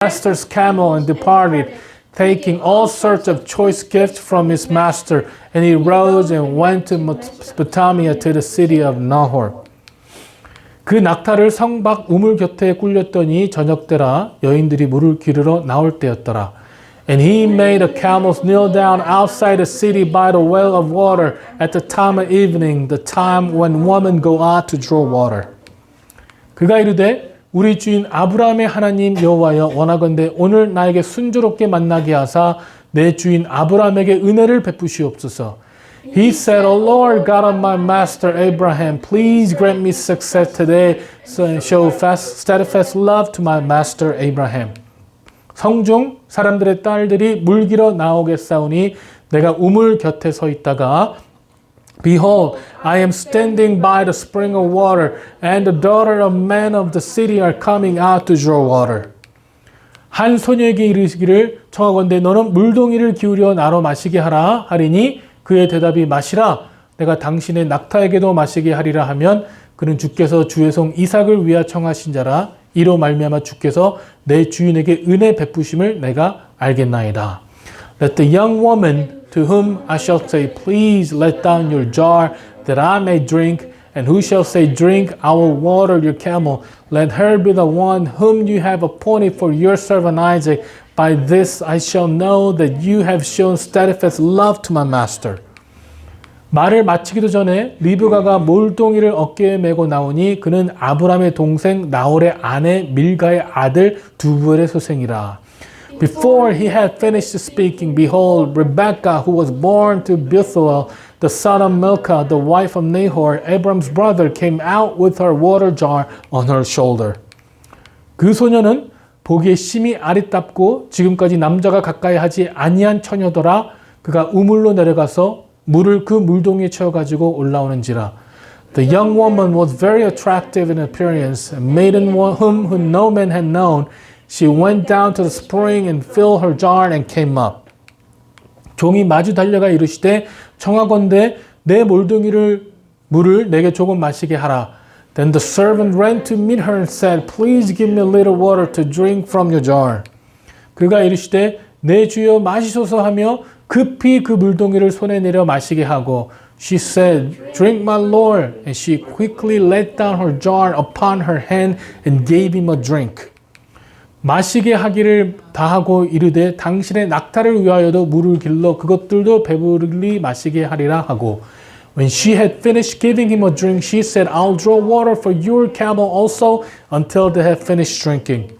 master's camel and departed, taking all sorts of choice gifts from his master. And he rose and went to Mesopotamia to the city of Nahor. 그 낙타를 성 밖 우물 곁에 꿀렸더니 저녁때라 여인들이 물을 기르러 나올 때였더라. And he made the camels kneel down outside the city by the well of water at the time of evening, the time when women go out to draw water. 그가 이르되 우리 주인 아브라함의 하나님 여호와여 원하건대 오늘 나에게 순조롭게 만나게 하사 내 주인 아브라함에게 은혜를 베푸시옵소서. He said, O Lord God of my master Abraham, please grant me success today and show steadfast love to my master Abraham. 성중 사람들의 딸들이 물기러 나오겠사오니 내가 우물 곁에 서 있다가 Behold, I am standing by the spring of water, and the daughter of men of the city are coming out to draw water. 한 소녀에게 이르시기를 청하건대 너는 물동이를 기울여 나로 마시게 하라 하리니 그의 대답이 마시라 내가 당신의 낙타에게도 마시게 하리라 하면 그는 주께서 주의 종 이삭을 위하여 청하신 자라 이로 말미암아 주께서 내 주인에게 은혜 베푸심을 내가 알겠나이다. Let the young woman to whom I shall say, please let down your jar that I may drink, and who shall say, drink, I will water your camel. Let her be the one whom you have appointed for your servant Isaac. By this I shall know that you have shown steadfast love to my master. 말을 마치기도 전에 리브가가 몰동이를 어깨에 메고 나오니 그는 아브람의 동생 나홀의 아내 밀가의 아들 두부엘의 소생이라. Before he had finished speaking, behold, Rebekah, who was born to Bethuel, the son of Milcah, the wife of Nahor, Abram's brother, came out with her water jar on her shoulder. 그 소녀는 보기에 심히 아리답고 지금까지 남자가 가까이 하지 아니한 처녀더라. 그가 우물로 내려가서 물을 그 물동이에 채워가지고 올라오는지라. The young woman was very attractive in appearance, a maiden whom no man had known. She went down to the spring and filled her jar and came up. 종이 마주 달려가 이르시되 청하건대 내 물을 내게 조금 마시게 하라. Then the servant ran to meet her and said, Please give me a little water to drink from your jar. 그가 이르시되 내 주여 마시소서 하며 급히 그 물동이를 손에 내려 마시게 하고 She said, Drink my Lord. And she quickly let down her jar upon her hand and gave him a drink. 마시게 하기를 다하고 이르되 당신의 낙타를 위하여도 물을 길러 그것들도 배부르리 마시게 하리라 하고 When she had finished giving him a drink, she said, I'll draw water for your camel also until they have finished drinking.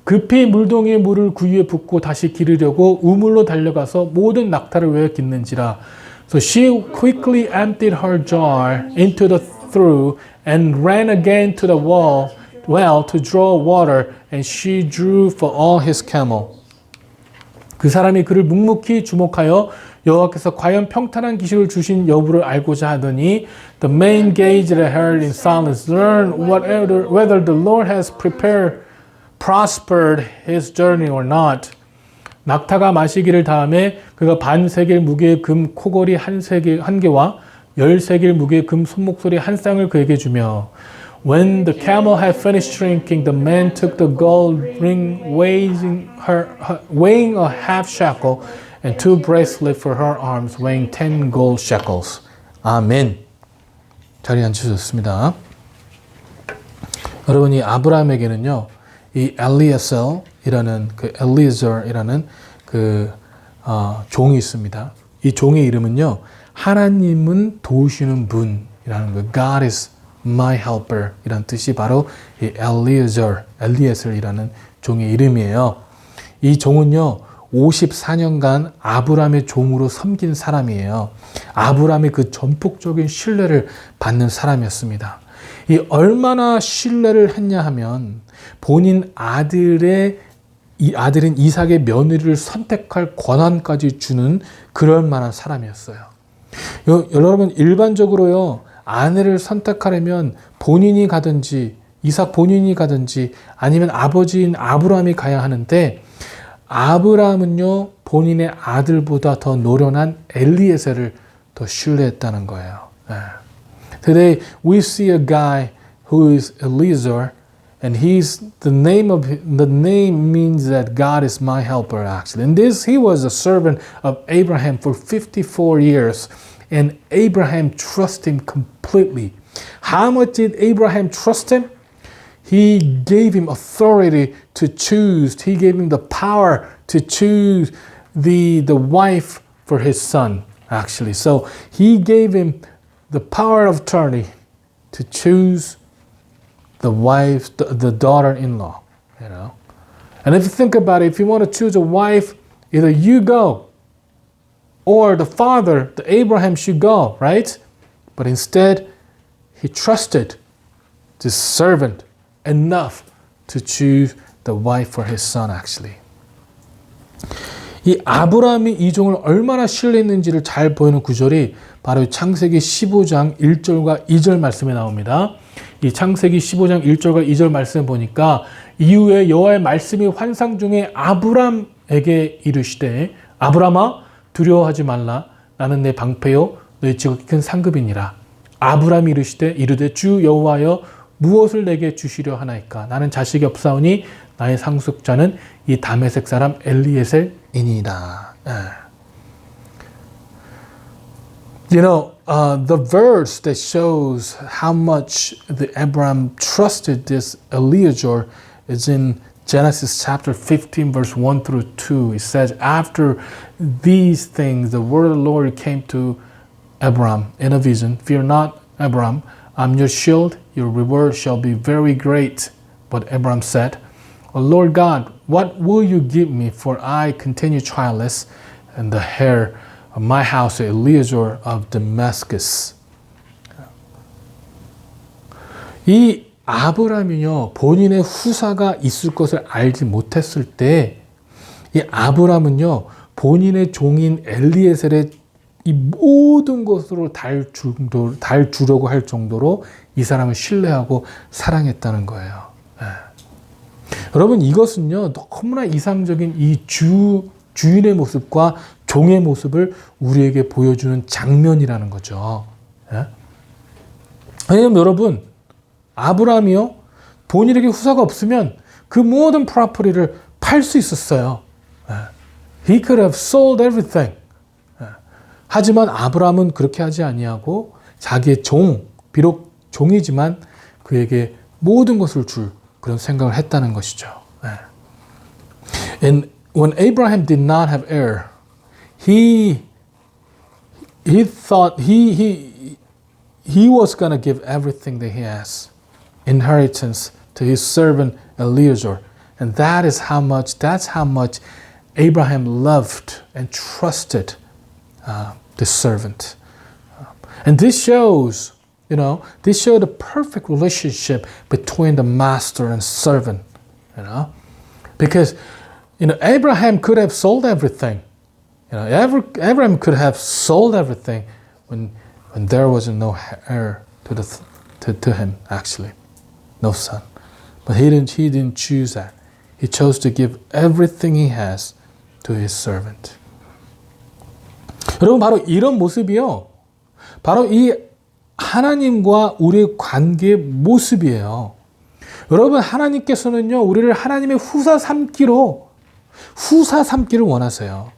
급히 물동이에 물을 구유에 붓고 다시 기르려고 우물로 달려가서 모든 낙타를 외어 깃는지라. So she quickly emptied her jar into the trough and ran again to the well to draw water, and she drew for all his camel. 그 사람이 그를 묵묵히 주목하여 여호와께서 과연 평탄한 기술을 주신 여부를 알고자 하더니 The man gazed at her in silence, learn whether the Lord has prospered his journey or not. 낙타가 마시기를 다음에 그가 반세겔 무게의 금 코걸이 한 개와 10세겔 무게의 금 손목소리 한 쌍을 그에게 주며 When the camel had finished drinking, the man took the gold ring weighing a half shekel and 2 bracelets for her arms weighing 10 gold shekels. 아멘. 자리에 앉으셨습니다. 여러분 이 아브라함에게는요. 이 엘리에셀이라는 엘리에저라는 종이 있습니다. 이 종의 이름은요. 하나님은 도우시는 분이라는 거예요. God is my helper 이란 뜻이 바로 이 엘리에셀이라는 종의 이름이에요. 이 종은요. 54년간 아브라함의 종으로 섬긴 사람이에요. 아브라함의 그 전폭적인 신뢰를 받는 사람이었습니다. 이 얼마나 신뢰를 했냐 하면 본인 아들인 이삭의 며느리를 선택할 권한까지 주는 그럴 만한 사람이었어요. 여러분 일반적으로요. 아내를 선택하려면 본인이 가든지 이삭 본인이 가든지 아니면 아버지인 아브라함이 가야 하는데 아브라함은요. 본인의 아들보다 더 노련한 엘리에셀을 더 신뢰했다는 거예요. Today we see a guy who is Eliezer And the name means that God is my helper, actually. And he was a servant of Abraham for 54 years. And Abraham trusted him completely. How much did Abraham trust him? He gave him authority to choose. He gave him the power to choose the wife for his son, actually. So he gave him the power of attorney to choose the wife, the daughter-in-law, you know. And if you think about it, if you want to choose a wife, either you go or the father, the Abraham, should go, right? But instead, he trusted the servant enough to choose the wife for his son, actually. 이 아브라함이 이 종을 얼마나 신뢰했는지를 잘 보이는 구절이 바로 창세기 15장 1절과 2절 말씀에 나옵니다. 이 창세기 15장 1절과 2절 말씀을 보니까 이후에 여호와의 말씀이 환상 중에 아브람에게 이르시되 아브람아 두려워하지 말라 나는 내 방패요 너희 지극히 큰 상급이니라. 아브람이 이르되 주 여호와여 무엇을 내게 주시려 하나이까 나는 자식이 없사오니 나의 상속자는 이 다메섹 사람 엘리에셀이니이다. You know, the verse that shows how much Abraham trusted this Eliezer is in Genesis chapter 15, verse 1 through 2. It says, after these things, the word of the Lord came to Abraham in a vision. Fear not, Abraham, I'm your shield. Your reward shall be very great. But Abraham said, O Lord God, what will you give me? For I continue childless, and the heir of my house, Eliezer of Damascus. 이 아브람이요, 본인의 후사가 있을 것을 알지 못했을 때, 이 아브람은요, 본인의 종인 엘리에셀의 이 모든 것으로 달 주려고 할 정도로 이 사람을 신뢰하고 사랑했다는 거예요. 네. 여러분, 이것은요, 너무나 이상적인 이 주인의 모습과 종의 모습을 우리에게 보여주는 장면이라는 거죠. 네? 왜냐하면 여러분, 아브라함이요, 본인에게 후사가 없으면 그 모든 프로퍼티를 팔 수 있었어요. 네. He could have sold everything. 네. 하지만 아브라함은 그렇게 하지 아니하고 자기의 비록 종이지만 그에게 모든 것을 줄 그런 생각을 했다는 것이죠. 네. And when Abraham did not have heir, he thought he was going to give everything that he has, inheritance, to his servant Eliezer, and that's how much Abraham loved and trusted the servant. And this shows, this showed a perfect relationship between the master and servant, because, Abraham could have sold everything. Abraham could have sold everything when there was no heir to him, actually, no son. But he didn't choose that. He chose to give everything he has to his servant. 여러분, 바로 이런 모습이요, 바로 이 하나님과 우리의 관계의 모습이에요. 여러분, 하나님께서는요, 우리를 하나님의 후사 삼기를 원하세요.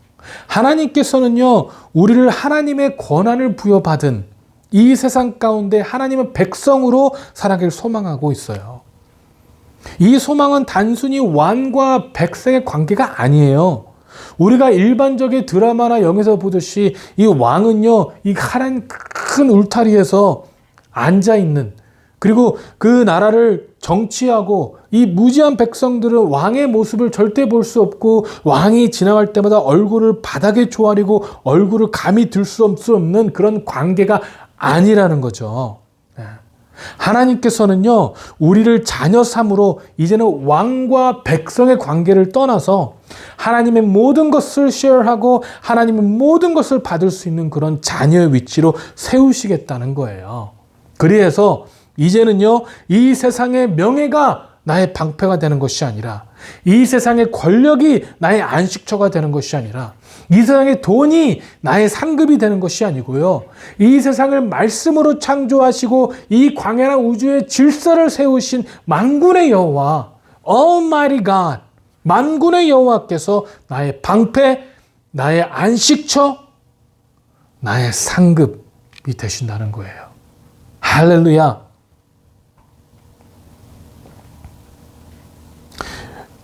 하나님께서는요, 우리를 하나님의 권한을 부여받은 이 세상 가운데 하나님의 백성으로 살아가길 소망하고 있어요. 이 소망은 단순히 왕과 백성의 관계가 아니에요. 우리가 일반적인 드라마나 영화에서 보듯이 이 왕은요, 이 큰 울타리에서 앉아있는, 그리고 그 나라를 정치하고 이 무지한 백성들은 왕의 모습을 절대 볼 수 없고 왕이 지나갈 때마다 얼굴을 바닥에 조아리고 얼굴을 감히 들 수 없는 그런 관계가 아니라는 거죠. 하나님께서는요, 우리를 자녀 삼으로 이제는 왕과 백성의 관계를 떠나서 하나님의 모든 것을 쉐어하고 하나님의 모든 것을 받을 수 있는 그런 자녀의 위치로 세우시겠다는 거예요. 그래서 이제는요, 이 세상의 명예가 나의 방패가 되는 것이 아니라 이 세상의 권력이 나의 안식처가 되는 것이 아니라 이 세상의 돈이 나의 상급이 되는 것이 아니고요. 이 세상을 말씀으로 창조하시고 이 광야랑 우주의 질서를 세우신 만군의 여호와, Almighty God, 만군의 여호와께서 나의 방패, 나의 안식처, 나의 상급이 되신다는 거예요. 할렐루야.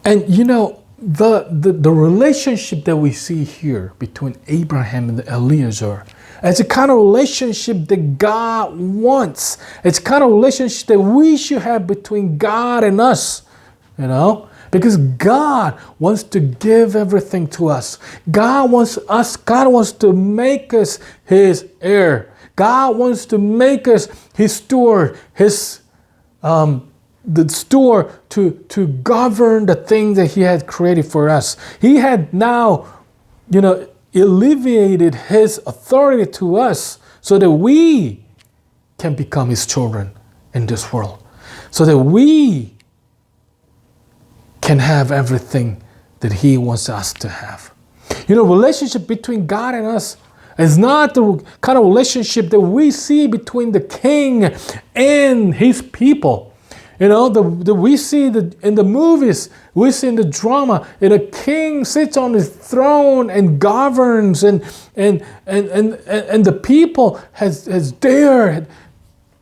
And you know, the relationship that we see here between Abraham and Eliezer, it's a kind of relationship that God wants. It's a kind of relationship that we should have between God and us, you know? Because God wants to give everything to us. God wants to make us His heir. God wants to make us His steward, the steward to govern the things that He had created for us. He had now, alleviated His authority to us so that we can become His children in this world. So that we can have everything that He wants us to have. Relationship between God and us is not the kind of relationship that we see between the king and his people. We see in the movies, we see in the drama, a king sits on his throne and governs, and the people has dared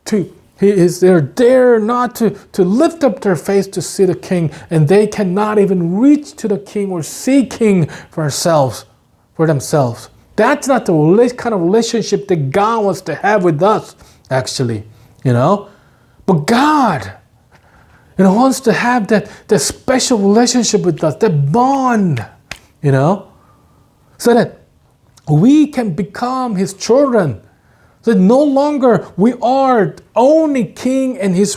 to. They're dare not to lift up their face to see the king, and they cannot even reach to the king or see king for themselves. That's not the kind of relationship that God wants to have with us, actually, But God, wants to have that special relationship with us, that bond, so that we can become His children. So that no longer we are only king and his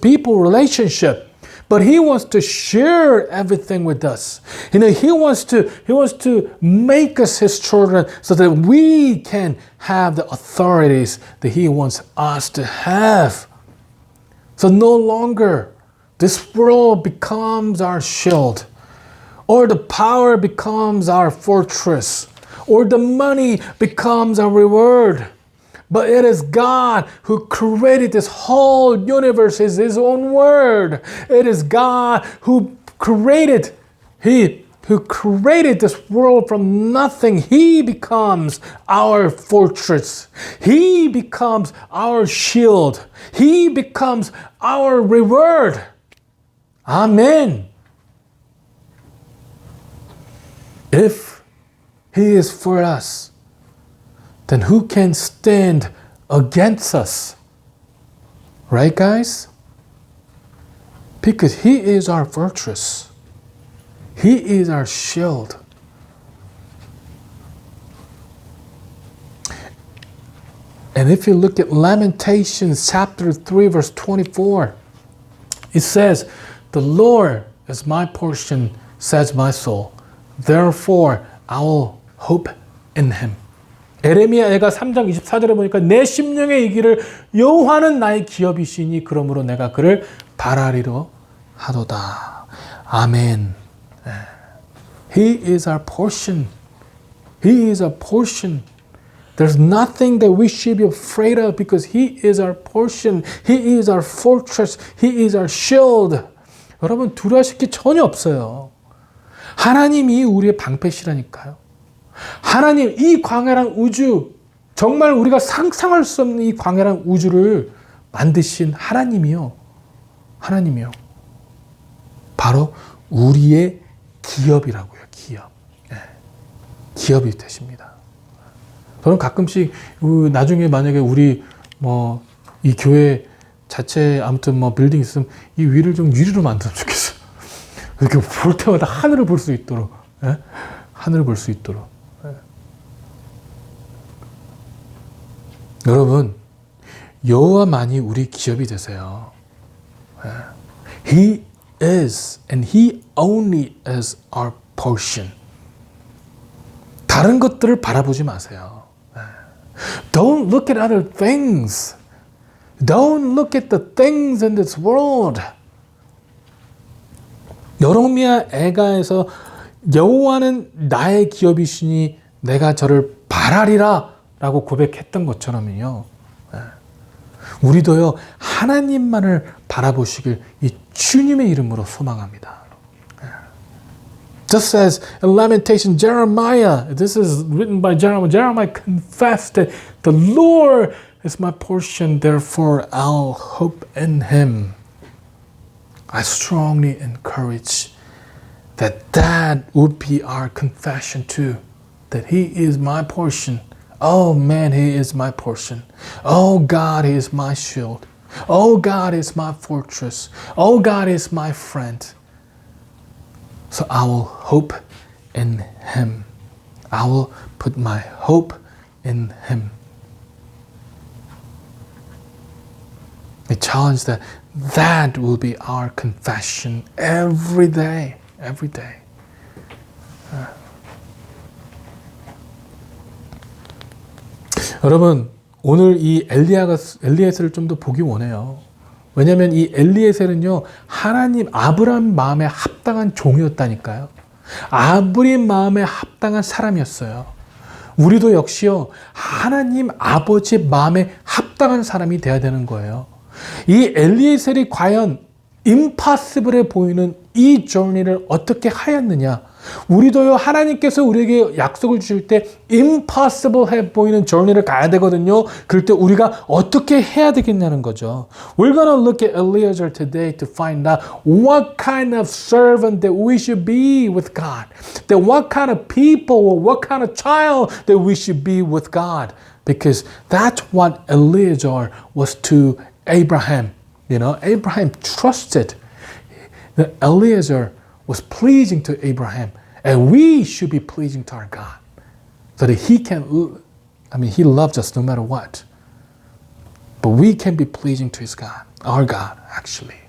people relationship, but He wants to share everything with us. He wants to make us His children so that we can have the authorities that He wants us to have. So no longer this world becomes our shield, or the power becomes our fortress, or the money becomes our reward. But it is God who created this whole universe, His own word. It is God who created this world from nothing. He becomes our fortress. He becomes our shield. He becomes our reward. Amen. If He is for us, then who can stand against us? Right, guys? Because He is our fortress. He is our shield. And if you look at Lamentations chapter 3, verse 24, it says, "The Lord is my portion, says my soul. Therefore, I will hope in Him." 에레미야가 3장 24절에 보니까 내 심령의 이기를 여호와는 나의 기업이시니 그러므로 내가 그를 바라리로 하도다. 아멘. He is our portion. He is our portion. There's nothing that we should be afraid of because He is our portion. He is our fortress. He is our shield. 여러분 두려워하실 게 전혀 없어요. 하나님이 우리의 방패시라니까요. 하나님, 이 광야랑 우주, 정말 우리가 상상할 수 없는 이 광야랑 우주를 만드신 하나님이요. 바로 우리의 기업이라고요, 기업. 기업이 되십니다. 저는 가끔씩, 나중에 만약에 우리, 이 교회 자체, 아무튼 빌딩 있으면 이 위를 좀 유리로 만들면 좋겠어요. 이렇게 볼 때마다 하늘을 볼 수 있도록. 하늘을 볼 수 있도록. 여러분, 여호와만이 우리 기업이 되세요. He is and He only is our portion. 다른 것들을 바라보지 마세요. Don't look at other things. Don't look at the things in this world. 여로미야 애가에서 여호와는 나의 기업이시니 내가 저를 바라리라 라고 고백했던 것처럼요. 우리도요 하나님만을 바라보시길 이 주님의 이름으로 소망합니다. Just as in Lamentation, Jeremiah, this is written by Jeremiah. Jeremiah confessed that the Lord is my portion, therefore I'll hope in Him. I strongly encourage that would be our confession too, that He is my portion. Oh man, He is my portion. Oh God, He is my shield. Oh God is my fortress. Oh God is my friend. So I will hope in Him. I will put my hope in Him. A challenge that will be our confession every day. Every day. 여러분, 오늘 이 엘리에셀을 좀 더 보기 원해요. 왜냐하면 이 엘리에셀은요, 하나님 아브라함 마음에 합당한 종이었다니까요. 아브라함 마음에 합당한 사람이었어요. 우리도 역시요, 하나님 아버지 마음에 합당한 사람이 되어야 되는 거예요. 이 엘리에셀이 과연 impossible해 보이는 이 journey를 어떻게 하였느냐? 우리도요, 하나님께서 우리에게 약속을 주실 때 impossible해 보이는 journey를 가야 되거든요. 그럴 때 우리가 어떻게 해야 되겠냐는 거죠. We're gonna look at Eliezer today to find out what kind of servant that we should be with God. That what kind of people or what kind of child that we should be with God. Because that's what Eliezer was to Abraham. You know, Abraham trusted that Eliezer was pleasing to Abraham, and we should be pleasing to our God, so that He He loves us no matter what, but we can be pleasing to His God, our God, actually.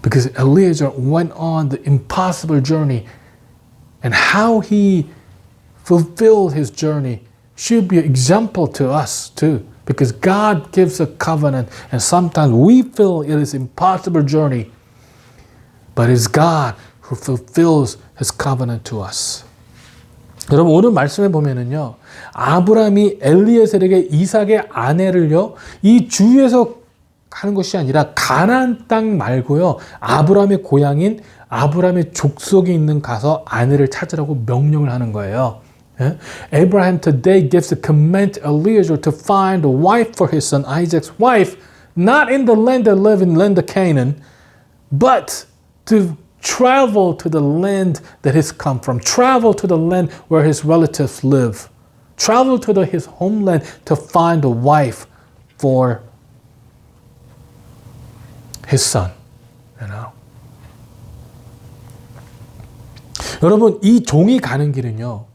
Because Eliezer went on the impossible journey, and how he fulfilled his journey should be an example to us too. Because God gives a covenant, and sometimes we feel it is an impossible journey, but it's God who fulfills His covenant to us. 여러분, 오늘 말씀에 보면은요, 아브라함이 엘리에셀에게 이삭의 아내를요, 이 주위에서 하는 것이 아니라 가나안 땅 말고요, 아브라함의 고향인 아브라함의 족속에 있는 가서 아내를 찾으라고 명령을 하는 거예요. Abraham today gives a command to Eliezer to find a wife for his son Isaac's wife, not in the land that live in land of Canaan, but to travel to the land that he's come from, travel to the land where his relatives live, travel to his homeland to find a wife for his son. You know? 여러분, 이 종이 가는 길은요,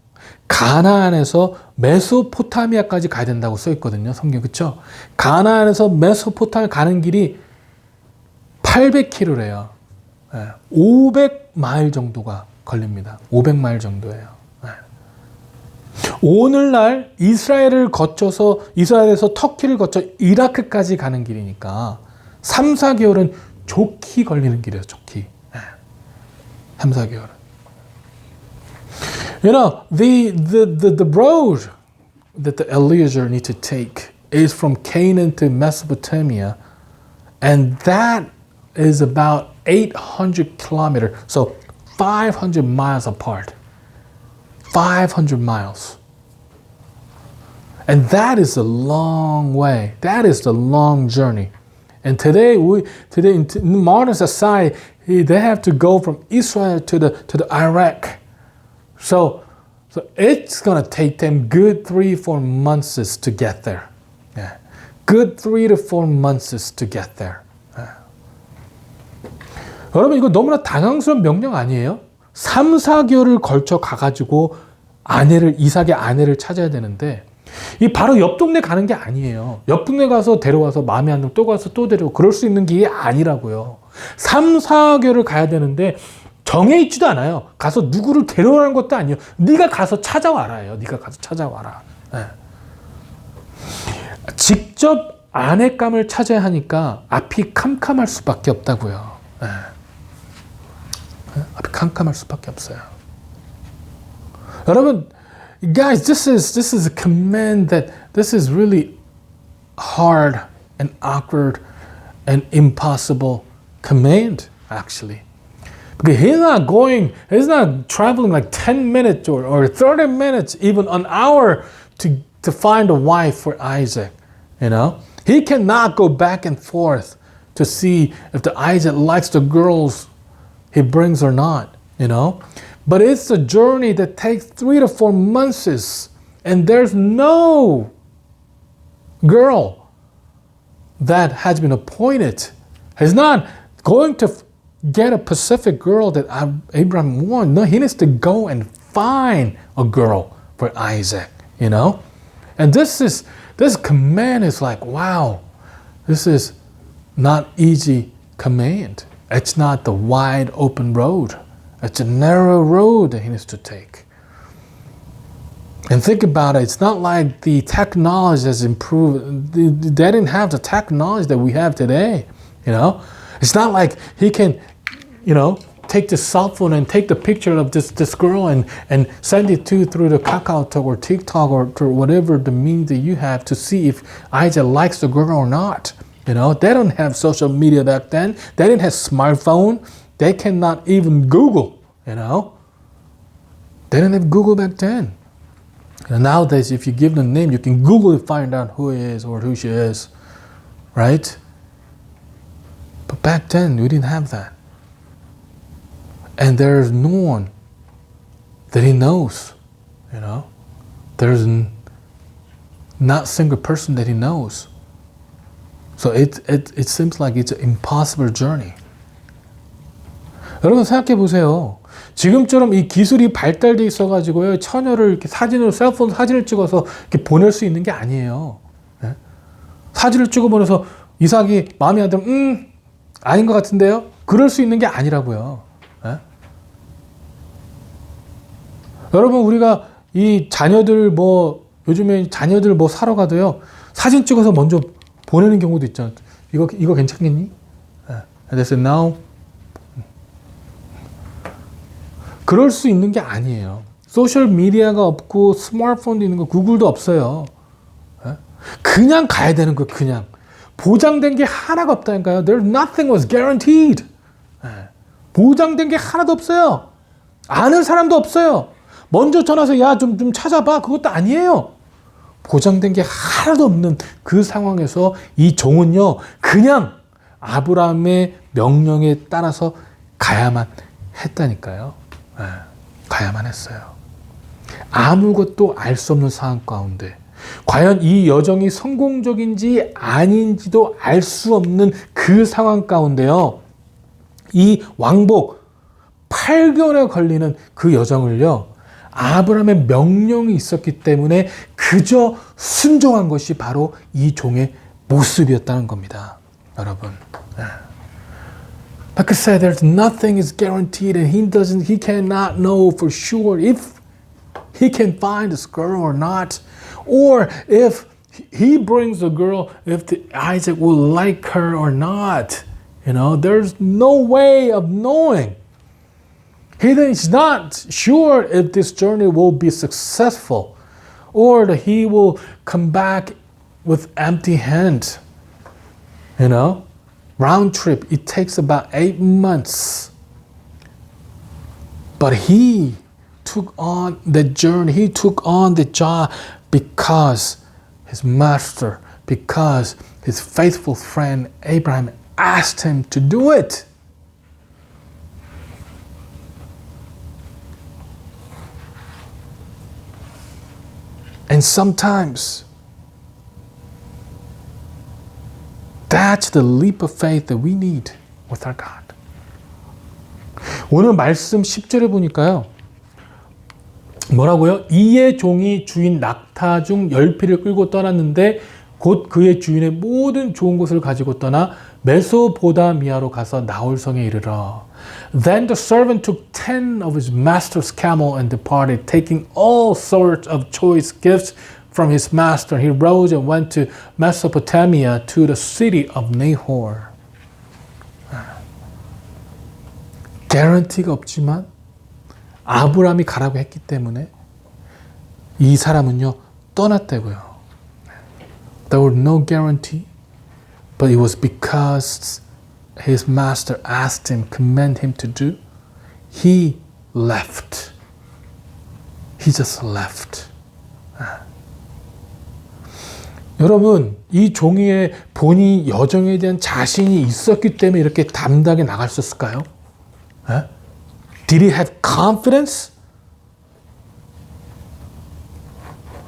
가나안에서 메소포타미아까지 가야 된다고 써 있거든요. 성경, 그렇죠? 가나안에서 메소포타미아 가는 길이 800km래요. 500마일 정도가 걸립니다. 500마일 정도예요. 오늘날 이스라엘을 거쳐서, 이스라엘에서 터키를 거쳐 이라크까지 가는 길이니까 3, 4개월은 좋게 걸리는 길이에요. 좋게. 3, 4개월은. You know, the road that the Eliezer need to take is from Canaan to Mesopotamia, and that is about 800 kilometers, so 500 miles apart. 500 miles. And that is a long way. That is the long journey. And today in modern society, they have to go from Israel to the Iraq. So it's going to take them good 3-4 months to get there. Yeah. Good 3 to 4 months to get there. Yeah. 여러분, 이거 너무나 당황스러운 명령 아니에요? 3, 4개월을 걸쳐 가가지고 이삭의 아내를 찾아야 되는데, 이 바로 옆 동네 가는 게 아니에요. 옆 동네 가서 데려와서 마음에 안 들면 또 가서 또 데려오고 그럴 수 있는 길이 아니라고요. 3, 4개월을 가야 되는데 정해 있지도 않아요. 가서 누구를 데려오라는 것도 아니에요. 네가 가서 찾아와라예요. 네가 가서 찾아와라. 네. 직접 아내감을 찾아야 하니까 앞이 캄캄할 수밖에 없다고요. 네. 앞이 캄캄할 수밖에 없어요. 여러분, guys, this is a command that this is really hard and awkward and impossible command, actually. Because he's not traveling like 10 minutes or 30 minutes, even an hour to find a wife for Isaac, you know? He cannot go back and forth to see if the Isaac likes the girls he brings or not, you know? But it's a journey that takes 3 to 4 months, and there's no girl that has been appointed. He's not going to get a Pacific girl that Abraham wants. No, he needs to go and find a girl for Isaac, you know? And this command is like, wow, this is not easy command. It's not the wide open road. It's a narrow road that he needs to take. And think about it, it's not like the technology has improved. They didn't have the technology that we have today, you know? It's not like he can, you know, take the cell phone and take the picture of this girl and send it through the KakaoTalk or TikTok or whatever the means that you have to see if Isaac likes the girl or not. You know, they don't have social media back then. They didn't have smartphone. They cannot even Google, you know. They didn't have Google back then. And nowadays, if you give them a name, you can Google and find out who he is or who she is, right? But back then, we didn't have that. And there's no one that he knows, you know. There's not a single person that he knows. So it seems like it's an impossible journey. 여러분 생각해 보세요. 지금처럼 이 기술이 발달돼 있어가지고요, 처녀를 이렇게 사진으로 셀폰 사진을 찍어서 이렇게 보낼 수 있는 게 아니에요. 네? 사진을 찍어 보내서 이삭이 마음에 안 들면 아닌 것 같은데요. 그럴 수 있는 게 아니라고요. 네? 여러분 우리가 이 자녀들 요즘에 자녀들 사러 가도요, 사진 찍어서 먼저 보내는 경우도 있잖아요. 이거 괜찮겠니? And they said no. 그럴 수 있는 게 아니에요. 소셜 미디어가 없고 스마트폰도 있는 거, 구글도 없어요. 그냥 가야 되는 거, 그냥. 보장된 게 하나가 없다니까요. There nothing was guaranteed. 보장된 게 하나도 없어요. 아는 사람도 없어요. 먼저 전화해서 야, 좀 찾아봐. 그것도 아니에요. 보장된 게 하나도 없는 그 상황에서 이 종은요, 그냥 아브라함의 명령에 따라서 가야만 했다니까요. 가야만 했어요. 아무것도 알 수 없는 상황 가운데 과연 이 여정이 성공적인지 아닌지도 알 수 없는 그 상황 가운데요, 이 왕복 8개월에 걸리는 그 여정을요, 아브라함의 명령이 있었기 때문에 그저 순종한 것이 바로 이 종의 모습이었다는 겁니다. 여러분. Like I said, there's nothing is guaranteed, and he cannot know for sure if he can find this girl or not, or if he brings the girl, if Isaac will like her or not. You know, there's no way of knowing. He is not sure if this journey will be successful, or that he will come back with empty hand. You know? Round trip, it takes about 8 months. But he took on the journey, he took on the job because his master, because his faithful friend Abraham asked him to do it. And sometimes that's the leap of faith that we need with our God. 오늘 말씀 10절에 보니까요, 뭐라고요? 이의 종이 주인 낙타 중 10匹를 끌고 떠났는데 곧 그의 주인의 모든 좋은 것을 가지고 떠나 메소보다미아로 가서 나홀성에 이르러. Then the servant took 10 of his master's camel and departed, taking all sorts of choice gifts from his master. He rose and went to Mesopotamia, to the city of Nahor. 개런티가 없지만 아브라함이 가라고 했기 때문에 이 사람은요 떠났다고요. There was no guarantee, but it was because his master asked him, command him to do. He left. He just left. 여러분, 이 종이에 본인이 여정에 대한 자신이 있었기 때문에 이렇게 담대하게 나갈 수 있을까요? Did he have confidence?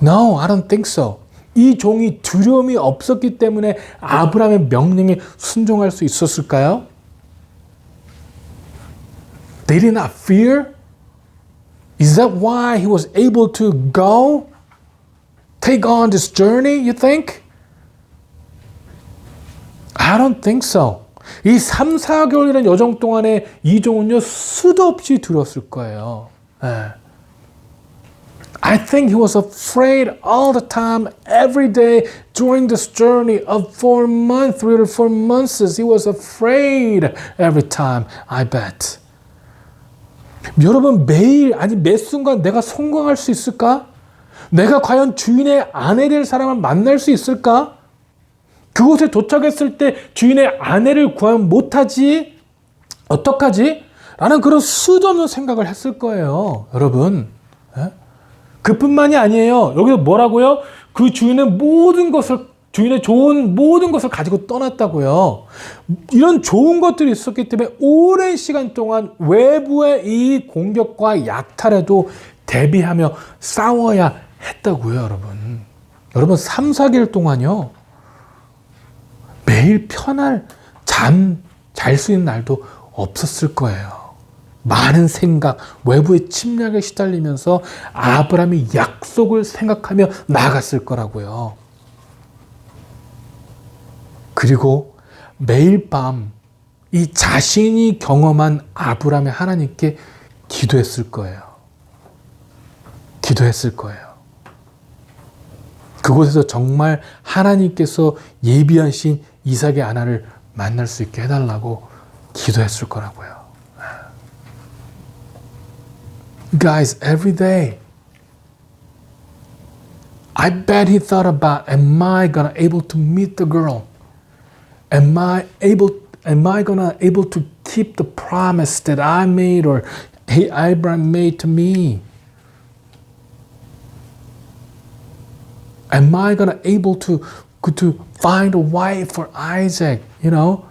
No, I don't think so. 이 종이 두려움이 없었기 때문에 아브라함의 명령에 순종할 수 있었을까요? They did not fear? Is that why he was able to go? Take on this journey, you think? I don't think so. 이 3, 4개월이라는 여정 동안에 이종은요, 수도 없이 두려웠을 거예요. I think he was afraid all the time, every day during this journey of 4 months, 3 or 4 months. He was afraid every time, I bet. 여러분, 매일, 아니 매 순간 내가 성공할 수 있을까? 내가 과연 주인의 아내 될 사람을 만날 수 있을까? 그곳에 도착했을 때 주인의 아내를 구하면 못하지? 어떡하지? 라는 그런 수도 없는 생각을 했을 거예요. 여러분. 그뿐만이 아니에요. 여기서 뭐라고요? 그 주인은 주인의 좋은 모든 것을 가지고 떠났다고요. 이런 좋은 것들이 있었기 때문에 오랜 시간 동안 외부의 이 공격과 약탈에도 대비하며 싸워야 했다고요, 여러분. 여러분, 3, 4개월 동안요. 매일 편할 잠 잘 수 있는 날도 없었을 거예요. 많은 생각, 외부의 침략에 시달리면서 아브라함이 약속을 생각하며 나아갔을 거라고요. 그리고 매일 밤 이 자신이 경험한 아브라함의 하나님께 기도했을 거예요. 기도했을 거예요. 그곳에서 정말 하나님께서 예비하신 이삭의 아내를 만날 수 있게 해달라고 기도했을 거라고요. Guys, every day, I bet he thought about, am I gonna able to meet the girl? Am I gonna able to keep the promise that I made or Abraham made to me? Am I gonna able to find a wife for Isaac? You know,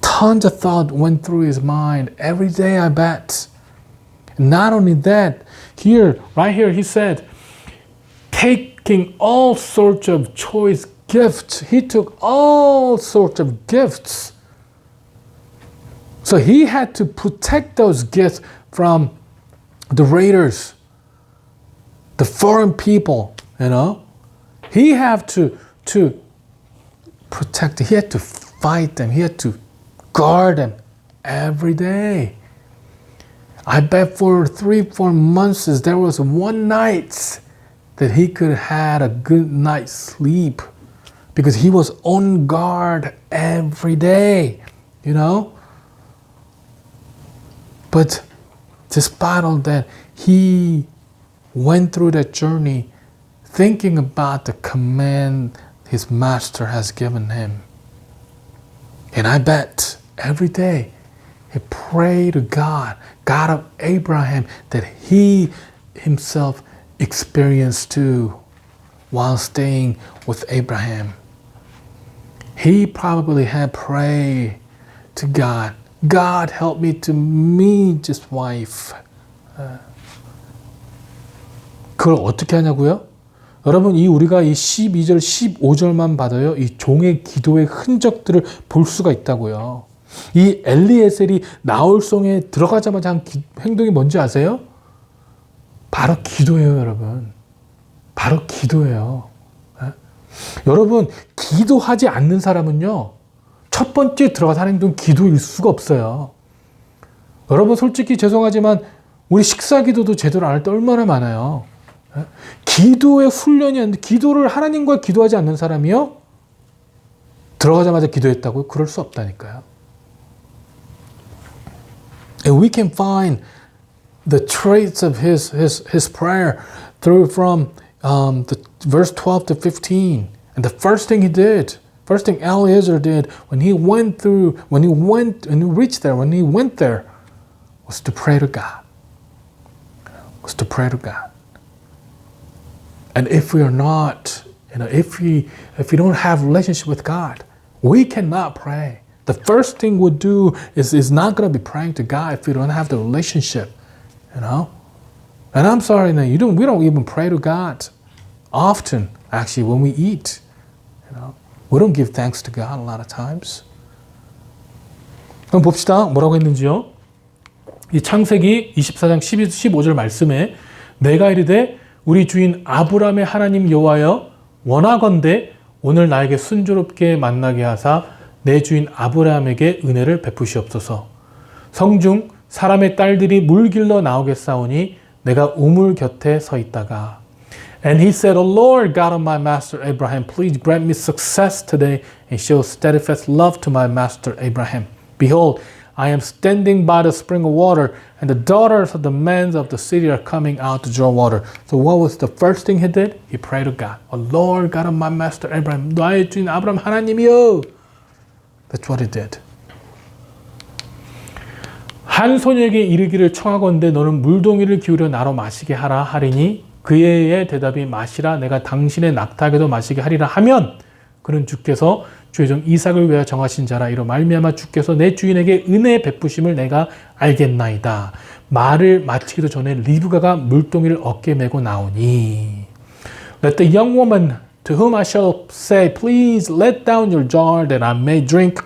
tons of thought went through his mind every day, I bet. Not only that, right here, he said, taking all sorts of choice gifts. He took all sorts of gifts. So he had to protect those gifts from the raiders, the foreign people, you know. He had to protect them. He had to fight them. He had to guard them every day. I bet for 3, 4 months there was one night that he could have had a good night's sleep because he was on guard every day, you know. But despite all that, he went through that journey thinking about the command his master has given him. And I bet every day he prayed to God, God of Abraham, that he himself experienced too while staying with Abraham. He probably had prayed to God, God help me to meet this wife. 그걸 어떻게 하냐고요? 여러분, 우리가 이 12절, 15절만 봐도요, 이 종의 기도의 흔적들을 볼 수가 있다고요. 이 엘리에셀이 나홀성에 들어가자마자 한 행동이 뭔지 아세요? 바로 기도예요, 여러분. 바로 기도예요. 여러분, 기도하지 않는 사람은요, 첫 번째 들어가서 하는 행동은 기도일 수가 없어요. 여러분, 솔직히 죄송하지만 우리 식사 기도도 제대로 안 할 때 얼마나 많아요. 기도의 훈련이 아닌데 기도를 하나님과 기도하지 않는 사람이요? 들어가자마자 기도했다고요? 그럴 수 없다니까요. And we can find the traits of his prayer through from the verse 12 to 15. And the first thing Eliezer did when he went there, was to pray to God. And if we are not, if we don't have a relationship with God, we cannot pray. The first thing we do is not going to be praying to God if we don't have the relationship, And I'm sorry, we don't even pray to God often. Actually, when we eat, we don't give thanks to God a lot of times. 그럼 봅시다. 뭐라고 했는지요? 이 창세기 24장 15절 말씀에 내가 이르되 우리 주인 아브라함의 하나님 여호와여 원하건대 오늘 나에게 순조롭게 만나게 하사 내 주인 아브라함에게 은혜를 베푸시옵소서. 성중 사람의 딸들이 물 길러 나오겠사오니 내가 우물 곁에 서 있다가 And he said, O Lord, God of my master Abraham, please grant me success today and show steadfast love to my master Abraham. Behold, I am standing by the spring of water, and the daughters of the men of the city are coming out to draw water. So what was the first thing he did? He prayed to God. O Lord, God of my master Abraham, 나의 주인 아브라함 하나님이여. That's what he did. 한 소녀에게 이르기를 청하건대 너는 물동이를 기울여 나로 마시게 하라 하리니 그의 대답이 마시라 내가 당신의 낙타에게도 마시게 하리라 하면 그는 주께서 주의 종 이삭을 위하여 정하신 자라 이로 말미암아 주께서 내 주인에게 은혜 베푸심을 내가 알겠나이다. 말을 마치기도 전에 리브가가 물동이를 어깨에 메고 나오니 Let the young woman to whom I shall say please let down your jar that I may drink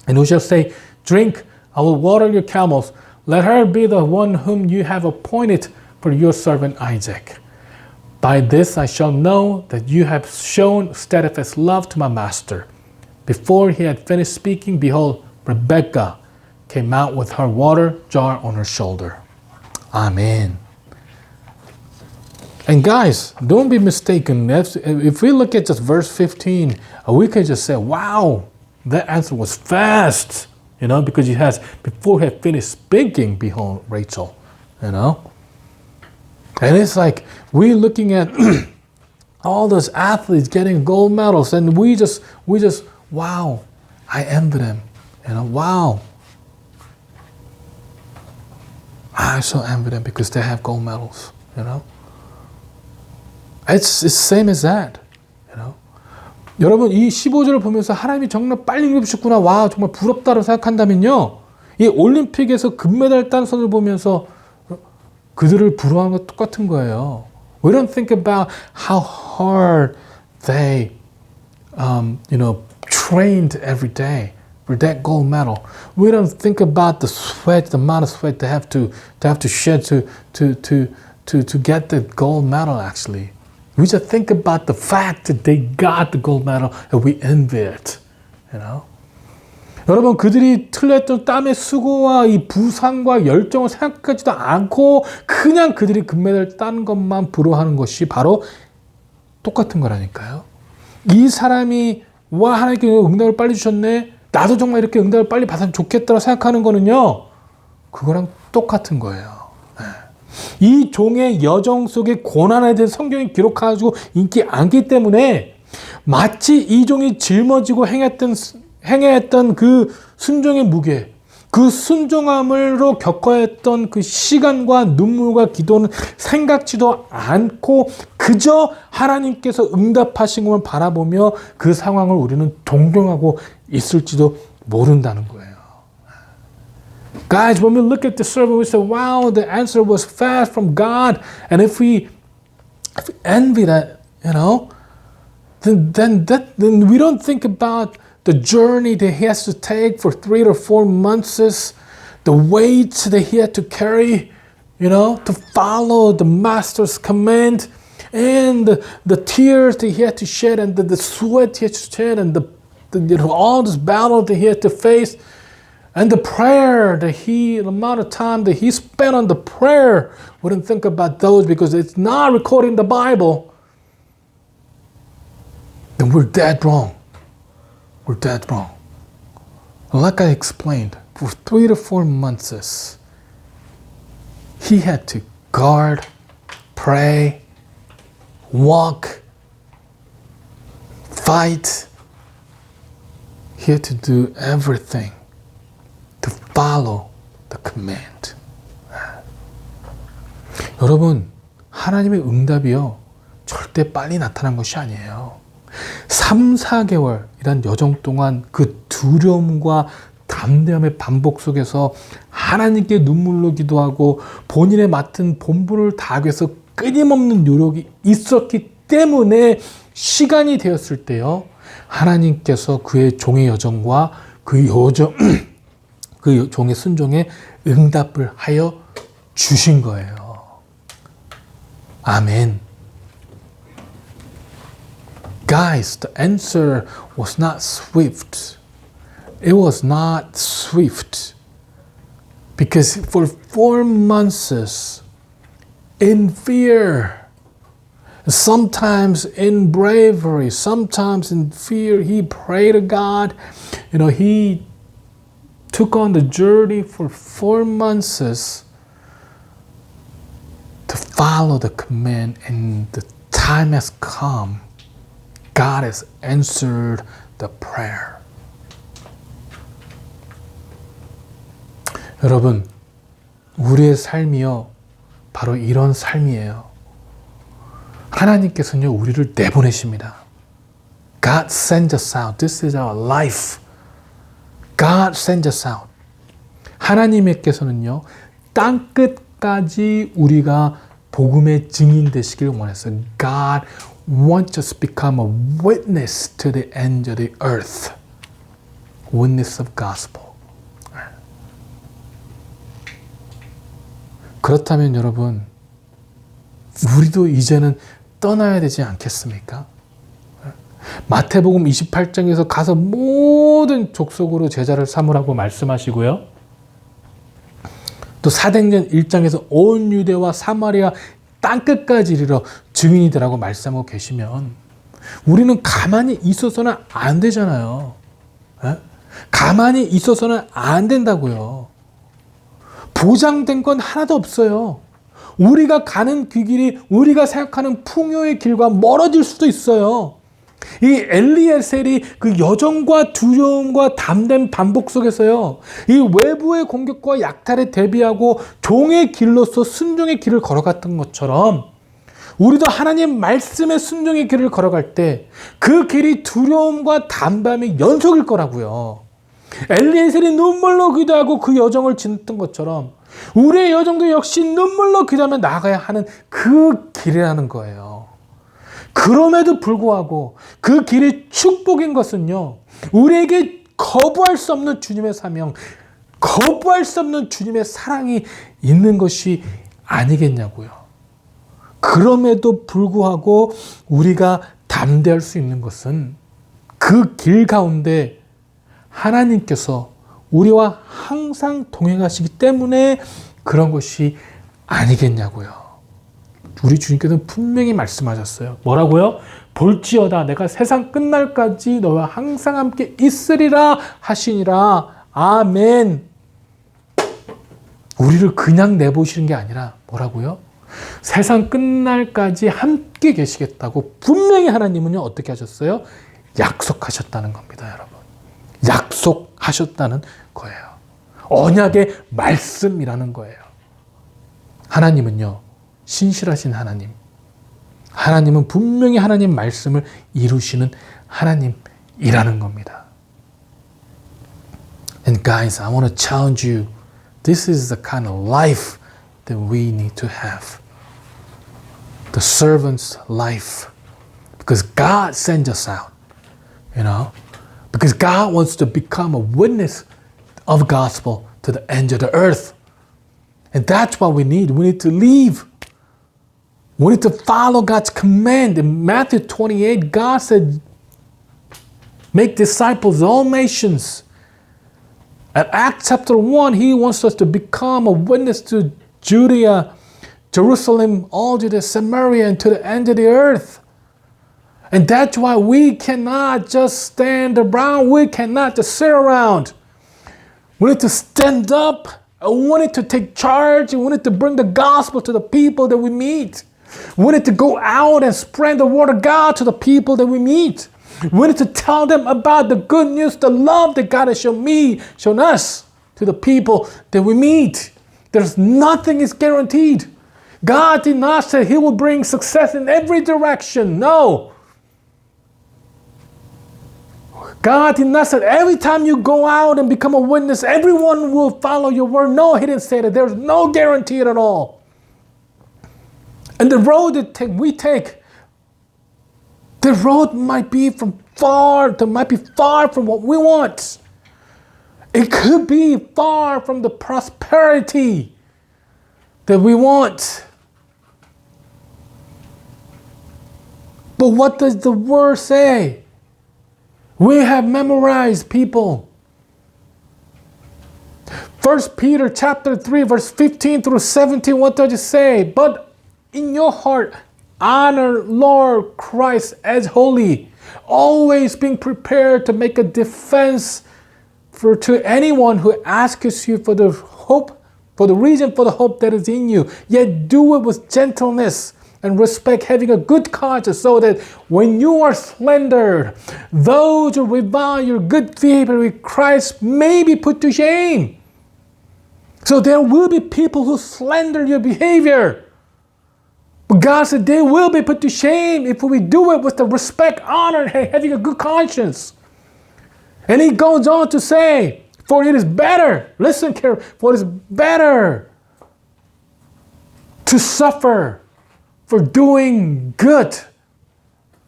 and who shall say drink I will water your camels. Let her be the one whom you have appointed for your servant Isaac. By this I shall know that you have shown steadfast love to my master. Before he had finished speaking, behold, Rebekah came out with her water jar on her shoulder. Amen. And guys, don't be mistaken. If we look at just verse 15, we can just say, wow, that answer was fast. Because he has, before he had finished speaking, behold, Rachel, And it's like we're looking at all those athletes getting gold medals, and we just, wow, I envy them, wow. I so envy them because they have gold medals, It's the same as that, 여러분 이 15절을 보면서 하나님이 정말 빨리 입으셨구나. 와 정말 부럽다고 생각한다면요. 이 올림픽에서 금메달 딴 선을 보면서 그들을 부러워하는 것 똑같은 거예요. We don't think about how hard they, trained every day for that gold medal. We don't think about the sweat, the amount of sweat they have to shed to get the gold medal. Actually, we just think about the fact that they got the gold medal and we envy it. 여러분 그들이 틀렸던 땀의 수고와 이 부상과 열정을 생각하지도 않고 그냥 그들이 금메달을 딴 것만 부러워하는 것이 바로 똑같은 거라니까요. 이 사람이 와 하나님께 응답을 빨리 주셨네. 나도 정말 이렇게 응답을 빨리 받으면 좋겠다고 생각하는 거는요. 그거랑 똑같은 거예요. 이 종의 여정 속의 고난에 대해 성경이 기록하고 있지 않기 때문에 마치 이 종이 짊어지고 행했던 그 순종의 무게, 그 순종함으로 겪어야 했던 그 시간과 눈물과 기도는 생각지도 않고 그저 하나님께서 응답하신 것을 바라보며 그 상황을 우리는 동경하고 있을지도 모른다는 거예요. Guys, when we look at the sermon, we say, wow, the answer was fast from God. And if we envy that, then we don't think about the journey that he has to take for 3 to 4 months, the weights that he had to carry, to follow the master's command, and the tears that he had to shed, and the sweat he had to shed, and all this battle that he had to face, and the prayer the amount of time that he spent on the prayer. We don't think about those because it's not recorded in the Bible. Then we're dead wrong. We're dead wrong. Like I explained, for 3 to 4 months, he had to guard, pray, walk, fight. He had to do everything to follow the command. 여러분, 하나님의 응답이요, 절대 빨리 나타난 것이 아니에요. 3, 4개월이란 여정 동안 그 두려움과 담대함의 반복 속에서 하나님께 눈물로 기도하고 본인의 맡은 본분을 다하기 위해서 끊임없는 노력이 있었기 때문에 시간이 되었을 때요, 하나님께서 그의 종의 여정과 그 종의 순종에 응답을 하여 주신 거예요. 아멘. Guys, the answer was not swift. It was not swift. Because for 4 months, in fear, sometimes in bravery, sometimes in fear, he prayed to God. He took on the journey for 4 months to follow the command, and the time has come. God has answered the prayer. 여러분, 우리의 삶이요, 바로 이런 삶이에요. 하나님께서는요, 우리를 내보내십니다. God sends us out. This is our life. God sends us out. 하나님께서는요, 땅끝까지 우리가 복음의 증인 되시길 원했어요. God wants us to become a witness to the end of the earth. Witness of gospel. 그렇다면 여러분, 우리도 이제는 떠나야 되지 않겠습니까? 마태복음 28장에서 가서 모든 족속으로 제자를 삼으라고 말씀하시고요. 또 사도행전 1장에서 온 유대와 사마리아 땅끝까지 이르러 증인이 되라고 말씀하고 계시면 우리는 가만히 있어서는 안 되잖아요. 가만히 있어서는 안 된다고요. 보장된 건 하나도 없어요. 우리가 가는 그 길이 우리가 생각하는 풍요의 길과 멀어질 수도 있어요. 이 엘리에셀이 그 여정과 두려움과 담대한 반복 속에서요, 이 외부의 공격과 약탈에 대비하고 종의 길로서 순종의 길을 걸어갔던 것처럼 우리도 하나님 말씀의 순종의 길을 걸어갈 때 그 길이 두려움과 담대함의 연속일 거라고요. 엘리에셀이 눈물로 기도하고 그 여정을 지냈던 것처럼 우리의 여정도 역시 눈물로 기도하며 나아가야 하는 그 길이라는 거예요. 그럼에도 불구하고 그 길이 축복인 것은요, 우리에게 거부할 수 없는 주님의 사명, 거부할 수 없는 주님의 사랑이 있는 것이 아니겠냐고요. 그럼에도 불구하고 우리가 담대할 수 있는 것은 그 길 가운데 하나님께서 우리와 항상 동행하시기 때문에 그런 것이 아니겠냐고요. 우리 주님께서는 분명히 말씀하셨어요. 뭐라고요? 볼지어다 내가 세상 끝날까지 너와 항상 함께 있으리라 하시니라. 아멘. 우리를 그냥 내보시는 게 아니라 뭐라고요? 세상 끝날까지 함께 계시겠다고 분명히 하나님은요, 어떻게 하셨어요? 약속하셨다는 겁니다, 여러분. 약속하셨다는 거예요. 언약의 말씀이라는 거예요. 하나님은요, 신실하신 하나님. 하나님은 분명히 하나님 말씀을 이루시는 하나님이라는 겁니다. And guys, I want to challenge you. This is the kind of life that we need to have. The servant's life. Because God sends us out. Because God wants to become a witness of gospel to the end of the earth. And that's what we need. We need to leave. We need to follow God's command. In Matthew 28, God said, make disciples of all nations. At Acts chapter 1, He wants us to become a witness to Judea, Jerusalem, all Judea, Samaria, and to the end of the earth. And that's why we cannot just stand around. We cannot just sit around. We need to stand up. We need to take charge. We need to bring the gospel to the people that we meet. We need to go out and spread the word of God to the people that we meet. We need to tell them about the good news, the love that God has shown us to the people that we meet. There's nothing is guaranteed. God did not say He will bring success in every direction. No. God did not say every time you go out and become a witness, everyone will follow your word. No, He didn't say that. There's no guarantee at all. And the road that we take, the road might be far from what we want. It could be far from the prosperity that we want. But what does the word say? We have memorized, people. 1 Peter chapter 3, verse 15 through 17, what does it say? But in your heart, honor Lord Christ as holy, always being prepared to make a defense to anyone who asks you for the reason for the hope that is in you. Yet do it with gentleness and respect, having a good conscience, so that when you are slandered, those who revile your good behavior with Christ may be put to shame. So there will be people who slander your behavior. But God said they will be put to shame if we do it with the respect, honor, and having a good conscience. And He goes on to say, for it is better, listen carefully, for it is better to suffer for doing good,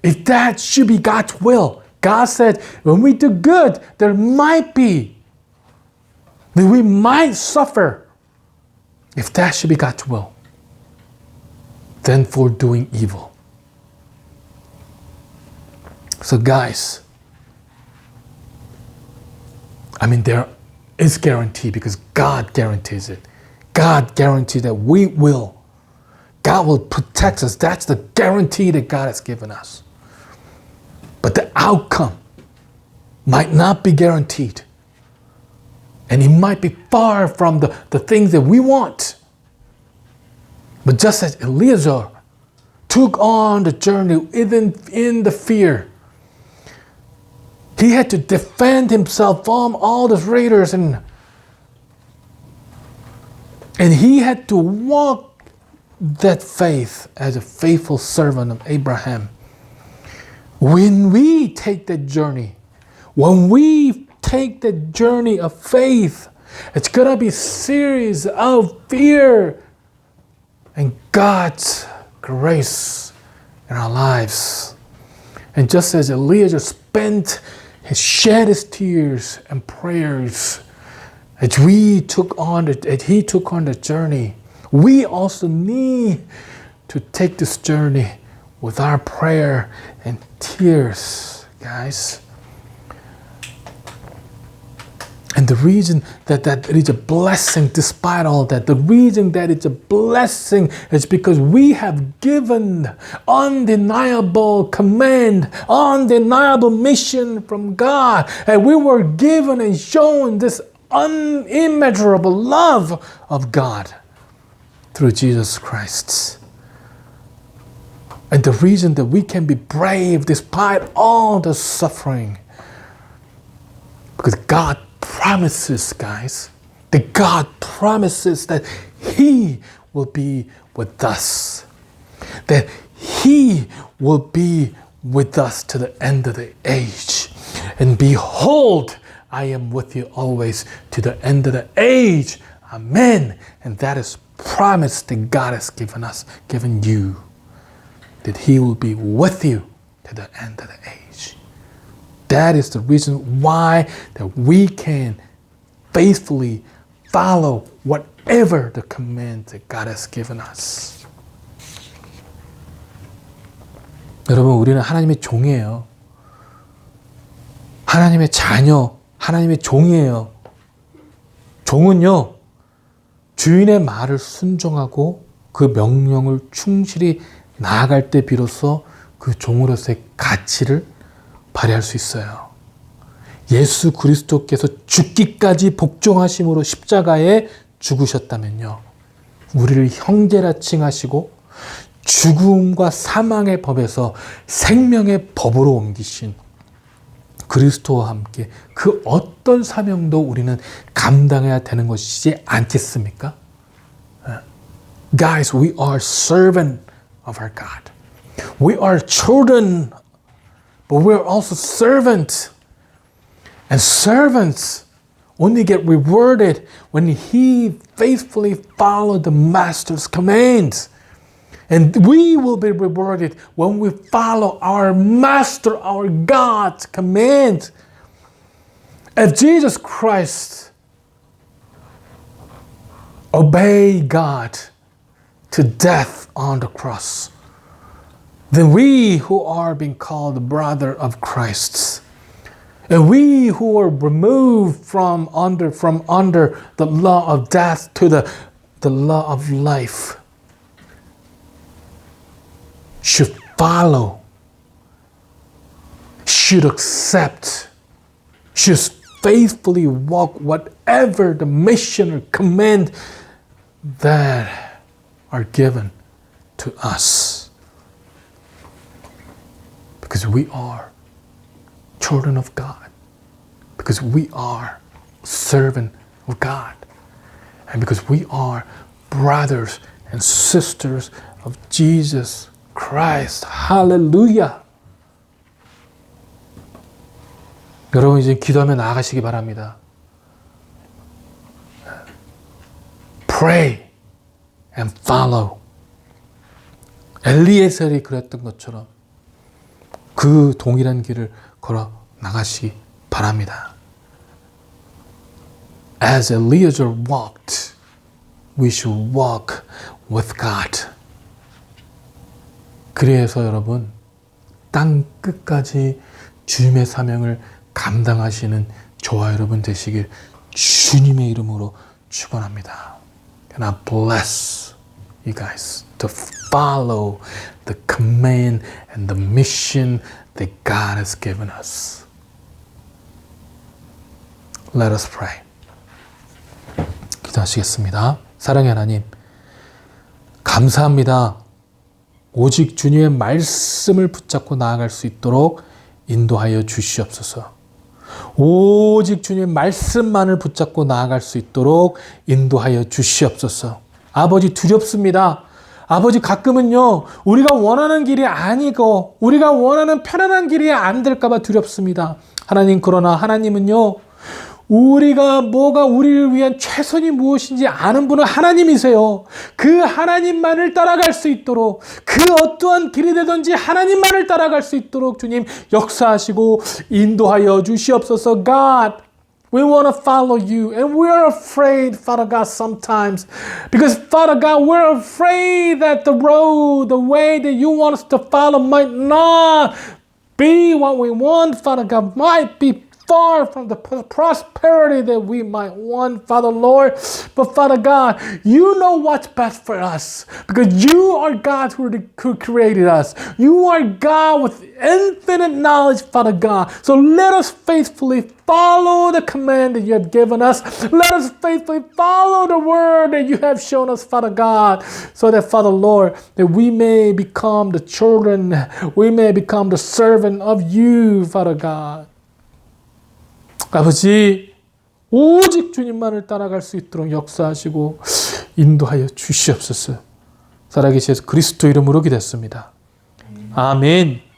if that should be God's will. God said, when we do good, that we might suffer, if that should be God's will, than for doing evil. So guys, there is guarantee because God guarantees it. God guarantees that we will. God will protect us. That's the guarantee that God has given us. But the outcome might not be guaranteed. And it might be far from the things that we want. But just as Eliezer took on the journey even in the fear, he had to defend himself from all the raiders, and he had to walk that faith as a faithful servant of Abraham. When we take that journey, of faith, it's going to be a series of fear and God's grace in our lives. And just as Elijah shed his tears and prayers as he took on the journey, we also need to take this journey with our prayer and tears, guys. And the reason that it is a blessing despite all that, the reason that it's a blessing is because we have given undeniable command, undeniable mission from God. And we were given and shown this unimmeasurable love of God through Jesus Christ. And the reason that we can be brave despite all the suffering, because God promises, guys, that God promises that He will be with us. That He will be with us to the end of the age. And behold, I am with you always to the end of the age. Amen. And that is promise that God has given you. That He will be with you to the end of the age. That is the reason why that we can faithfully follow whatever the command that God has given us. 여러분, 우리는 하나님의 종이에요. 하나님의 자녀, 하나님의 종이에요. 종은요, 주인의 말을 순종하고 그 명령을 충실히 나아갈 때 비로소 그 종으로서의 가치를 발휘할 수 있어요. 예수 그리스도께서 죽기까지 복종하심으로 십자가에 죽으셨다면요. 우리를 형제라 칭하시고 죽음과 사망의 법에서 생명의 법으로 옮기신 그리스도와 함께 그 어떤 사명도 우리는 감당해야 되는 것이지 않겠습니까? Guys, we are servant of our God. We are children, but we are also servants. And servants only get rewarded when he faithfully follows the master's commands. And we will be rewarded when we follow our master, our God's command. If Jesus Christ obeyed God to death on the cross, then we who are being called the brother of Christ, and we who are removed from under the law of death to the law of life, should follow, should accept, should faithfully walk whatever the mission or command that are given to us. Because we are children of God. Because we are servant of God. And because we are brothers and sisters of Jesus Christ. Hallelujah. 여러분 이제 기도하며 나아가시기 바랍니다. Pray and follow. 엘리에셀이 그랬던 것처럼 그 동일한 길을 걸어 나가시기 바랍니다. As Eliezer walked, we should walk with God. 그래서 여러분 땅 끝까지 주님의 사명을 감당하시는 저와 여러분 되시길 주님의 이름으로 축원합니다. And I bless you guys to follow the command and the mission that God has given us. Let us pray. 기도하시겠습니다. 사랑의 하나님, 감사합니다. 오직 주님의 말씀을 붙잡고 나아갈 수 있도록 인도하여 주시옵소서. 오직 주님의 말씀만을 붙잡고 나아갈 수 있도록 인도하여 주시옵소서. 아버지 두렵습니다. 아버지 가끔은요 우리가 원하는 길이 아니고 우리가 원하는 편안한 길이 안 될까 봐 두렵습니다. 하나님 그러나 하나님은요 우리가 뭐가 우리를 위한 최선이 무엇인지 아는 분은 하나님이세요. 그 하나님만을 따라갈 수 있도록 그 어떠한 길이 되든지 하나님만을 따라갈 수 있도록 주님 역사하시고 인도하여 주시옵소서. God, we want to follow you and we're afraid, Father God, sometimes because Father God, we're afraid that the road, the way that you want us to follow might not be what we want, Father God, might be far from the prosperity that we might want, Father Lord. But Father God, you know what's best for us because you are God who created us. You are God with infinite knowledge, Father God. So let us faithfully follow the command that you have given us. Let us faithfully follow the word that you have shown us, Father God, so that, Father Lord, that we may become the children, we may become the servant of you, Father God. 아버지, 오직 주님만을 따라갈 수 있도록 역사하시고 인도하여 주시옵소서. 살아계신 예수 그리스도 이름으로 기도했습니다. 아멘.